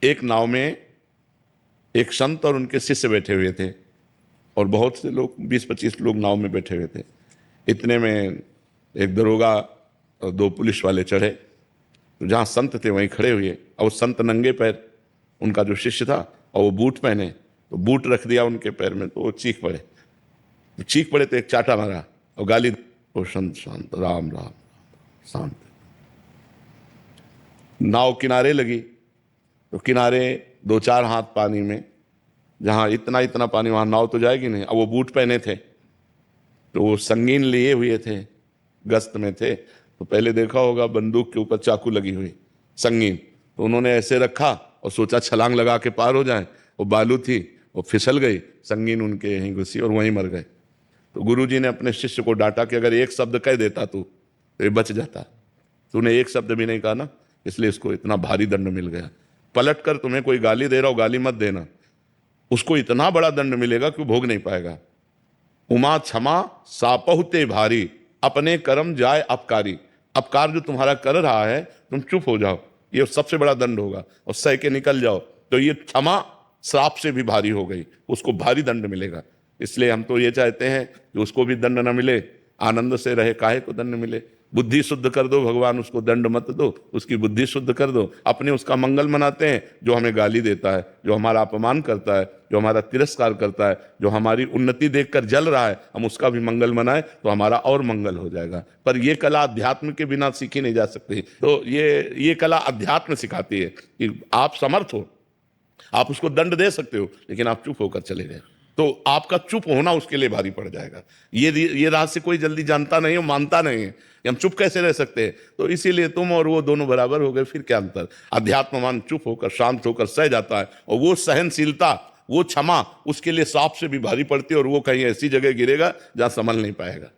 एक नाव में एक संत और उनके शिष्य बैठे हुए थे और बहुत से लोग 20-25 लोग नाव में बैठे हुए थे। इतने में एक दरोगा और 2 पुलिस वाले चढ़े, तो जहाँ संत थे वहीं खड़े हुए और वो संत नंगे पैर, उनका जो शिष्य था और वो बूट पहने, तो बूट रख दिया उनके पैर में, तो वो चीख पड़े तो एक चाटा मारा और गाली, वो संत शांत, राम राम शांत। नाव किनारे लगी तो किनारे 2-4 हाथ पानी में, जहाँ इतना इतना पानी वहाँ नाव तो जाएगी नहीं। अब वो बूट पहने थे तो वो संगीन लिए हुए थे, गश्त में थे, तो पहले देखा होगा बंदूक के ऊपर चाकू लगी हुई संगीन, तो उन्होंने ऐसे रखा और सोचा छलांग लगा के पार हो जाए। वो बालू थी, वो फिसल गई, संगीन उनके यहीं घुसी और वहीं मर गए। तो गुरुजी ने अपने शिष्य को डांटा कि अगर एक शब्द कह देता तू तो ये बच जाता, तूने एक शब्द भी नहीं कहा ना, इसलिए इसको इतना भारी दंड मिल गया। पलट कर तुम्हें कोई गाली दे रहा हो, गाली मत देना, उसको इतना बड़ा दंड मिलेगा कि भोग नहीं पाएगा। उमा क्षमा सापहुते भारी, अपने कर्म जाए अपकारी। अपकार जो तुम्हारा कर रहा है तुम चुप हो जाओ, ये सबसे बड़ा दंड होगा, और सह के निकल जाओ तो ये क्षमा श्राप से भी भारी हो गई, उसको भारी दंड मिलेगा। इसलिए हम तो ये चाहते हैं कि उसको भी दंड न मिले, आनंद से रहे, काहे को दंड मिले। बुद्धि शुद्ध कर दो भगवान, उसको दंड मत दो, उसकी बुद्धि शुद्ध कर दो। अपने उसका मंगल मनाते हैं जो हमें गाली देता है, जो हमारा अपमान करता है, जो हमारा तिरस्कार करता है, जो हमारी उन्नति देखकर जल रहा है, हम उसका भी मंगल मनाएं तो हमारा और मंगल हो जाएगा। पर ये कला अध्यात्म के बिना सीखी नहीं जा सकती। तो ये कला अध्यात्म सिखाती है कि आप समर्थ हो, आप उसको दंड दे सकते हो, लेकिन आप चुप होकर चले गए तो आपका चुप होना उसके लिए भारी पड़ जाएगा। ये रहस्य कोई जल्दी जानता नहीं है, मानता नहीं है कि हम चुप कैसे रह सकते हैं। तो इसीलिए तुम और वो दोनों बराबर हो गए, फिर क्या अंतर। अध्यात्ममान चुप होकर शांत होकर सह जाता है, और वो सहनशीलता, वो क्षमा उसके लिए सांप से भी भारी पड़ती है, और वो कहीं ऐसी जगह गिरेगा जहां संभल नहीं पाएगा।